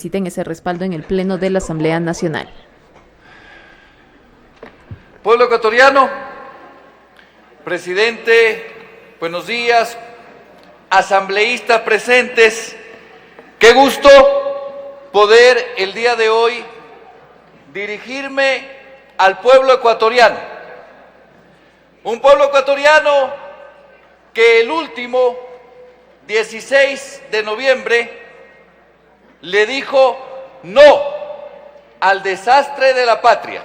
Necesiten ese respaldo en el Pleno de la Asamblea Nacional. Pueblo ecuatoriano, presidente, buenos días, asambleístas presentes, qué gusto poder el día de hoy dirigirme al pueblo ecuatoriano. Un pueblo ecuatoriano que el último 16 de noviembre le dijo no al desastre de la patria,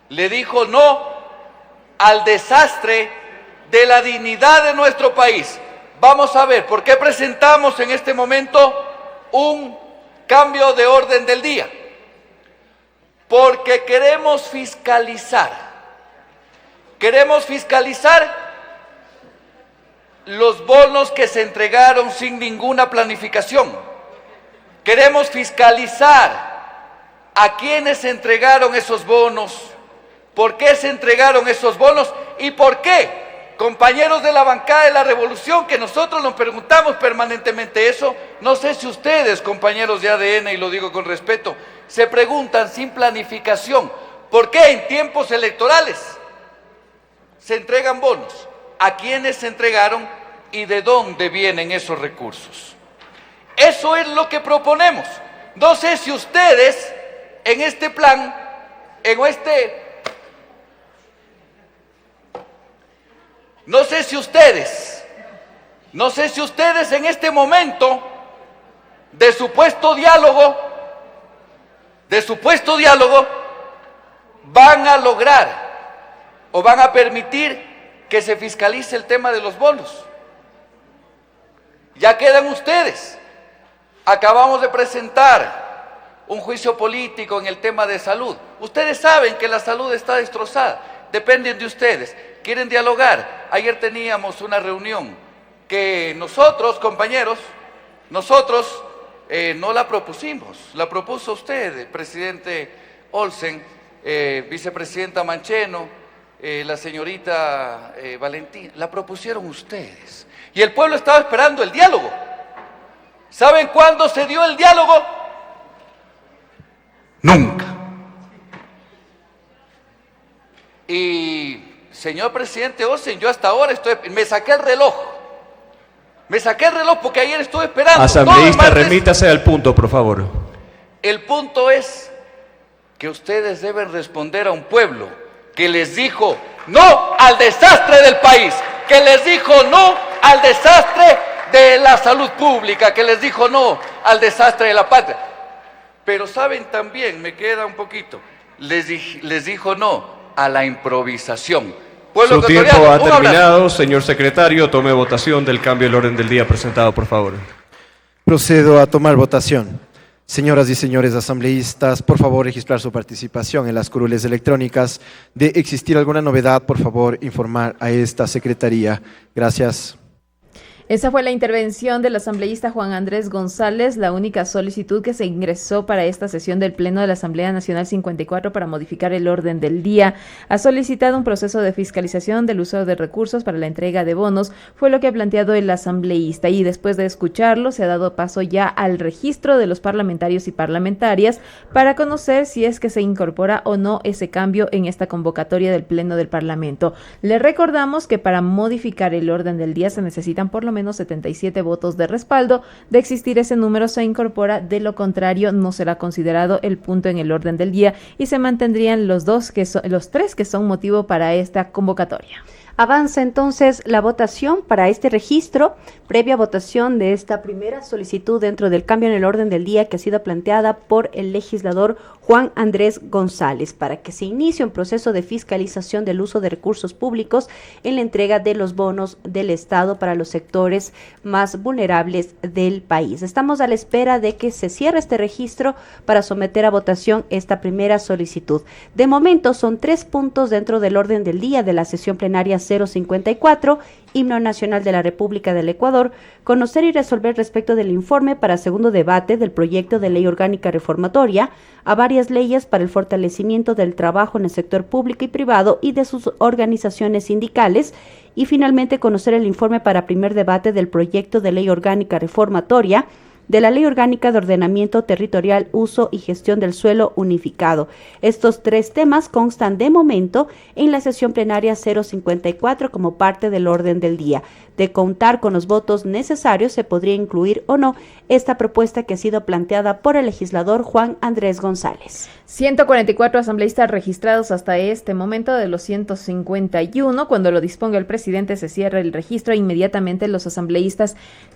le dijo no al desastre de la dignidad de nuestro país. Vamos a ver, ¿por qué presentamos en este momento un cambio de orden del día? Porque queremos fiscalizar los bonos que se entregaron sin ninguna planificación. Queremos fiscalizar a quienes entregaron esos bonos, por qué se entregaron esos bonos y por qué, compañeros de la bancada de la Revolución, que nosotros nos preguntamos permanentemente eso. No sé si ustedes, compañeros de ADN, y lo digo con respeto, se preguntan sin planificación, ¿por qué en tiempos electorales se entregan bonos? ¿A quiénes se entregaron y de dónde vienen esos recursos? Eso es lo que proponemos. No sé si ustedes en este plan, no sé si ustedes en este momento de supuesto diálogo, van a lograr o van a permitir que se fiscalice el tema de los bonos. Ya quedan ustedes. Acabamos de presentar un juicio político en el tema de salud. Ustedes saben que la salud está destrozada. Dependen de ustedes. Quieren dialogar. Ayer teníamos una reunión que nosotros, compañeros, no la propusimos. La propuso usted, presidente Olsen, vicepresidenta Mancheno, la señorita Valentín. La propusieron ustedes. Y el pueblo estaba esperando el diálogo. ¿Saben cuándo se dio el diálogo? Nunca. Y, señor presidente Olsen, yo hasta ahora me saqué el reloj porque ayer estuve esperando. Asambleísta, remítase al punto, por favor. El punto es que ustedes deben responder a un pueblo que les dijo no al desastre del país, que les dijo no al desastre de la salud pública, que les dijo no al desastre de la patria. Pero saben también, me queda un poquito, les dijo no a la improvisación. Su tiempo ha terminado, señor secretario. Tome votación del cambio del orden del día presentado, por favor. Procedo a tomar votación. Señoras y señores asambleístas, por favor registrar su participación en las curules electrónicas. De existir alguna novedad, por favor informar a esta secretaría. Gracias. Esa fue la intervención del asambleísta Juan Andrés González, la única solicitud que se ingresó para esta sesión del Pleno de la Asamblea Nacional 54 para modificar el orden del día. Ha solicitado un proceso de fiscalización del uso de recursos para la entrega de bonos, fue lo que ha planteado el asambleísta, y después de escucharlo se ha dado paso ya al registro de los parlamentarios y parlamentarias para conocer si es que se incorpora o no ese cambio en esta convocatoria del Pleno del Parlamento. Le recordamos que para modificar el orden del día se necesitan por lo menos 77 votos de respaldo. De existir ese número se incorpora, de lo contrario no será considerado el punto en el orden del día y se mantendrían los tres que son motivo para esta convocatoria. Avanza entonces la votación para este registro, previa votación de esta primera solicitud dentro del cambio en el orden del día que ha sido planteada por el legislador Juan Andrés González, para que se inicie un proceso de fiscalización del uso de recursos públicos en la entrega de los bonos del Estado para los sectores más vulnerables del país. Estamos a la espera de que se cierre este registro para someter a votación esta primera solicitud. De momento son 3 puntos dentro del orden del día de la sesión plenaria 054, Himno Nacional de la República del Ecuador, conocer y resolver respecto del informe para segundo debate del proyecto de ley orgánica reformatoria a varias leyes para el fortalecimiento del trabajo en el sector público y privado y de sus organizaciones sindicales, y finalmente conocer el informe para primer debate del proyecto de ley orgánica reformatoria de la Ley Orgánica de Ordenamiento Territorial, Uso y Gestión del Suelo unificado. Estos 3 temas constan de momento en la sesión plenaria 054 como parte del orden del día. De contar con los votos necesarios, se podría incluir o no esta propuesta que ha sido planteada por el legislador Juan Andrés González. 144 asambleístas registrados hasta este momento de los 151. Cuando lo disponga el presidente, se cierra el registro e inmediatamente los asambleístas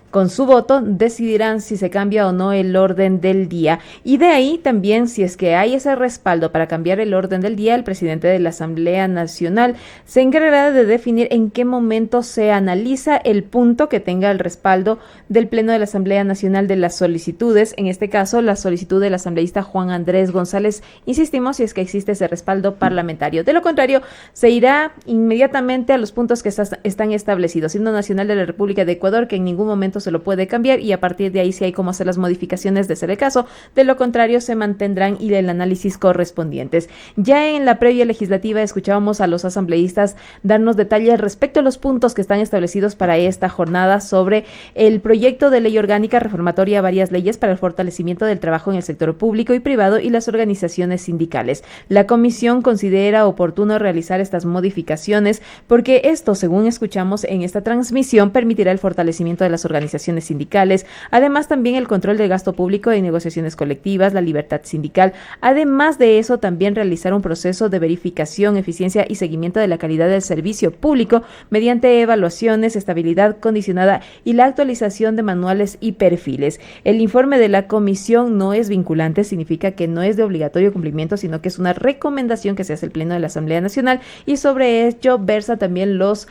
con su voto decidirán si se cambia o no el orden del día. Y de ahí también, si es que hay ese respaldo para cambiar el orden del día, el presidente de la Asamblea Nacional se encargará de definir en qué momento se analiza el punto que tenga el respaldo del Pleno de la Asamblea Nacional de las solicitudes. En este caso, la solicitud del asambleísta Juan Andrés González, insistimos, si es que existe ese respaldo parlamentario. De lo contrario, se irá inmediatamente a los puntos que están establecidos. Himno Nacional de la República de Ecuador, que en ningún momento se lo puede cambiar, y a partir de ahí si hay cómo hacer las modificaciones de ser el caso. De lo contrario, se mantendrán y el análisis correspondientes. Ya en la previa legislativa escuchábamos a los asambleístas darnos detalles respecto a los puntos que están establecidos para esta jornada sobre el proyecto de ley orgánica reformatoria a varias leyes para el fortalecimiento del trabajo en el sector público y privado y las organizaciones sindicales. La comisión considera oportuno realizar estas modificaciones porque esto, según escuchamos en esta transmisión, permitirá el fortalecimiento de las organizaciones sindicales, además también el control del gasto público y negociaciones colectivas, la libertad sindical. Además de eso, también realizar un proceso de verificación, eficiencia y seguimiento de la calidad del servicio público mediante evaluaciones, estabilidad condicionada y la actualización de manuales y perfiles. El informe de la comisión no es vinculante, significa que no es de obligatorio cumplimiento, sino que es una recomendación que se hace el Pleno de la Asamblea Nacional, y sobre ello versa también los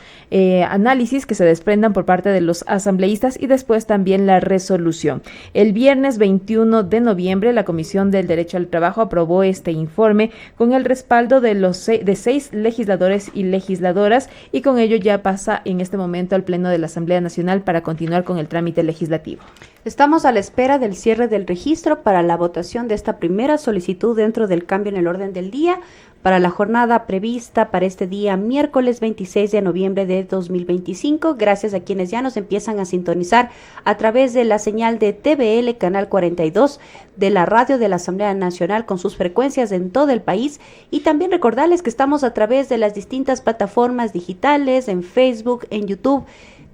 análisis que se desprendan por parte de los asambleístas y después también la resolución. El viernes 21 de noviembre, la Comisión del Derecho al Trabajo aprobó este informe con el respaldo de 6 legisladores y legisladoras, y con ello ya pasa en este momento al Pleno de la Asamblea Nacional para continuar con el trámite legislativo. Estamos a la espera del cierre del registro para la votación de esta primera solicitud dentro del cambio en el orden del día para la jornada prevista para este día miércoles 26 de noviembre de 2025. Gracias a quienes ya nos empiezan a sintonizar a través de la señal de TVL Canal 42 de la radio de la Asamblea Nacional con sus frecuencias en todo el país, y también recordarles que estamos a través de las distintas plataformas digitales en Facebook, en YouTube,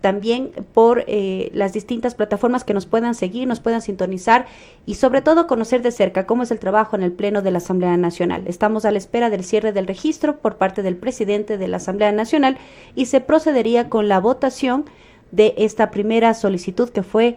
también por las distintas plataformas que nos puedan seguir, nos puedan sintonizar y sobre todo conocer de cerca cómo es el trabajo en el Pleno de la Asamblea Nacional. Estamos a la espera del cierre del registro por parte del presidente de la Asamblea Nacional y se procedería con la votación de esta primera solicitud que fue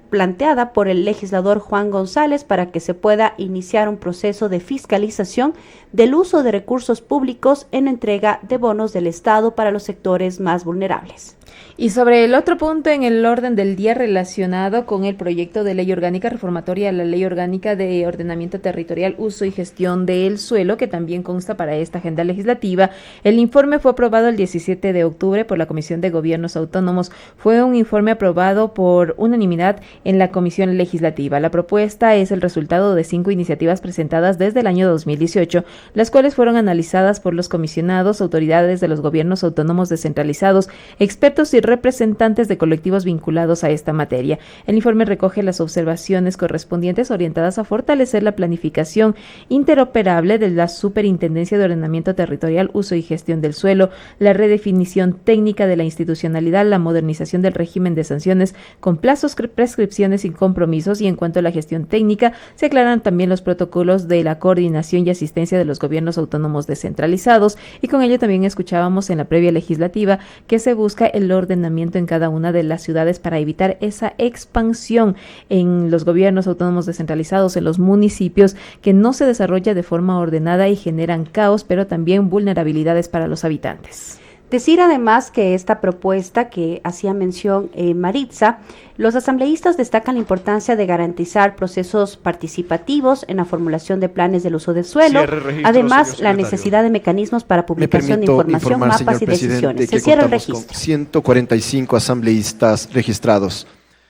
planteada por el legislador Juan González para que se pueda iniciar un proceso de fiscalización del uso de recursos públicos en entrega de bonos del Estado para los sectores más vulnerables. Y sobre el otro punto en el orden del día relacionado con el proyecto de ley orgánica reformatoria a la Ley Orgánica de Ordenamiento Territorial, Uso y Gestión del Suelo, que también consta para esta agenda legislativa, el informe fue aprobado el 17 de octubre por la Comisión de Gobiernos Autónomos. Fue un informe aprobado por unanimidad en la Comisión Legislativa. La propuesta es el resultado de 5 iniciativas presentadas desde el año 2018, las cuales fueron analizadas por los comisionados, autoridades de los gobiernos autónomos descentralizados, expertos y representantes de colectivos vinculados a esta materia. El informe recoge las observaciones correspondientes orientadas a fortalecer la planificación interoperable de la Superintendencia de Ordenamiento Territorial, Uso y Gestión del Suelo, la redefinición técnica de la institucionalidad, la modernización del régimen de sanciones con plazos, prescripciones y compromisos, y en cuanto a la gestión técnica, se aclaran también los protocolos de la coordinación y asistencia de los gobiernos autónomos descentralizados, y con ello también escuchábamos en la previa legislativa que se busca el ordenamiento en cada una de las ciudades para evitar esa expansión en los gobiernos autónomos descentralizados, en los municipios, que no se desarrolla de forma ordenada y generan caos, pero también vulnerabilidades para los habitantes. Decir además que esta propuesta que hacía mención Maritza, los asambleístas destacan la importancia de garantizar procesos participativos en la formulación de planes del uso del suelo, además la necesidad de mecanismos para publicación de información, mapas y decisiones. Se cierra el registro. 145 asambleístas registrados.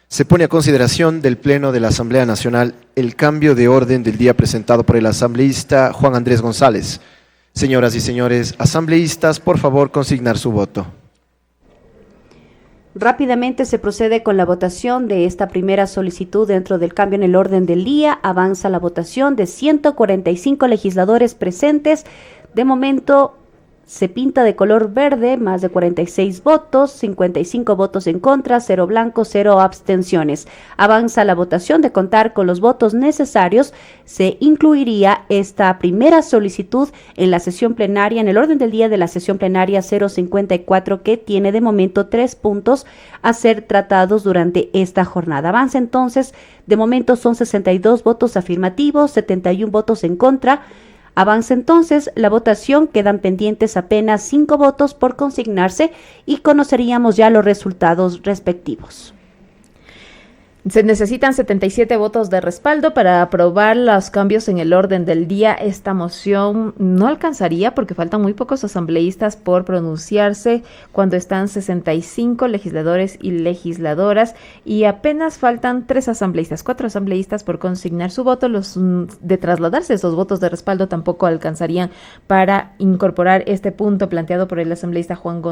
Se pone a consideración del Pleno de la Asamblea Nacional el cambio de orden del día presentado por el asambleísta Juan Andrés González. Señoras y señores asambleístas, por favor, consignar su voto. Rápidamente se procede con la votación de esta primera solicitud dentro del cambio en el orden del día. Avanza la votación de 145 legisladores presentes. De momento se pinta de color verde, más de 46 votos, 55 votos en contra, 0 blancos, 0 abstenciones. Avanza la votación de contar con los votos necesarios. Se incluiría esta primera solicitud en la sesión plenaria, en el orden del día de la sesión plenaria 054, que tiene de momento 3 puntos a ser tratados durante esta jornada. Avanza entonces, de momento son 62 votos afirmativos, 71 votos en contra. Avanza entonces la votación, quedan pendientes apenas 5 votos por consignarse y conoceríamos ya los resultados respectivos. Se necesitan 77 votos de respaldo para aprobar los cambios en el orden del día. Esta moción no alcanzaría porque faltan muy pocos asambleístas por pronunciarse cuando están 65 legisladores y legisladoras y apenas faltan 4 asambleístas por consignar su voto. Los de trasladarse esos votos de respaldo tampoco alcanzarían para incorporar este punto planteado por el asambleísta Juan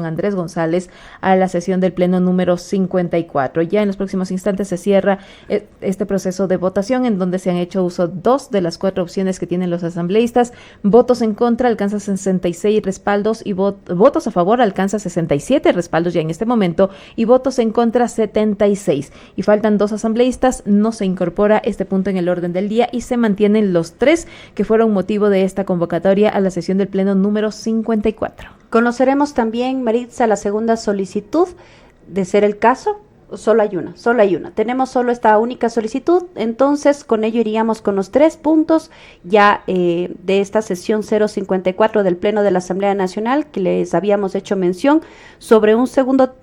Andrés González a la sesión del pleno número 54. Ya en los próximos instantes se cierra este proceso de votación, en donde se han hecho uso 2 de las 4 opciones que tienen los asambleístas. Votos en contra alcanza 66 respaldos y votos a favor alcanza 67 respaldos ya en este momento y votos en contra 76. Y faltan 2 asambleístas, no se incorpora este punto en el orden del día y se mantienen los 3 que fueron motivo de esta convocatoria a la sesión del pleno número 54. Conoceremos también, Maritza, la segunda solicitud, de ser el caso. Solo hay una. Tenemos solo esta única solicitud, entonces con ello iríamos con los 3 puntos ya de esta sesión 054 del Pleno de la Asamblea Nacional, que les habíamos hecho mención sobre un segundo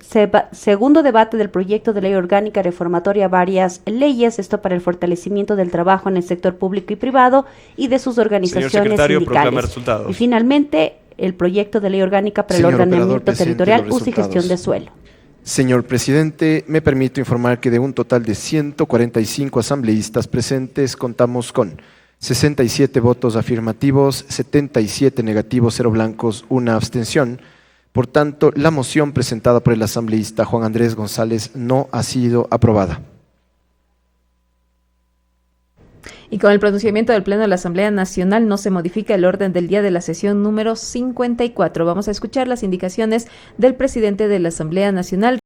debate del proyecto de ley orgánica reformatoria a varias leyes, esto para el fortalecimiento del trabajo en el sector público y privado y de sus organizaciones sindicales. Y finalmente, el proyecto de ley orgánica para el ordenamiento territorial, uso y gestión de suelo. Señor presidente, me permito informar que de un total de 145 asambleístas presentes, contamos con 67 votos afirmativos, 77 negativos, 0 blancos, 1 abstención. Por tanto, la moción presentada por el asambleísta Juan Andrés González no ha sido aprobada. Y con el pronunciamiento del Pleno de la Asamblea Nacional no se modifica el orden del día de la sesión número 54. Vamos a escuchar las indicaciones del presidente de la Asamblea Nacional.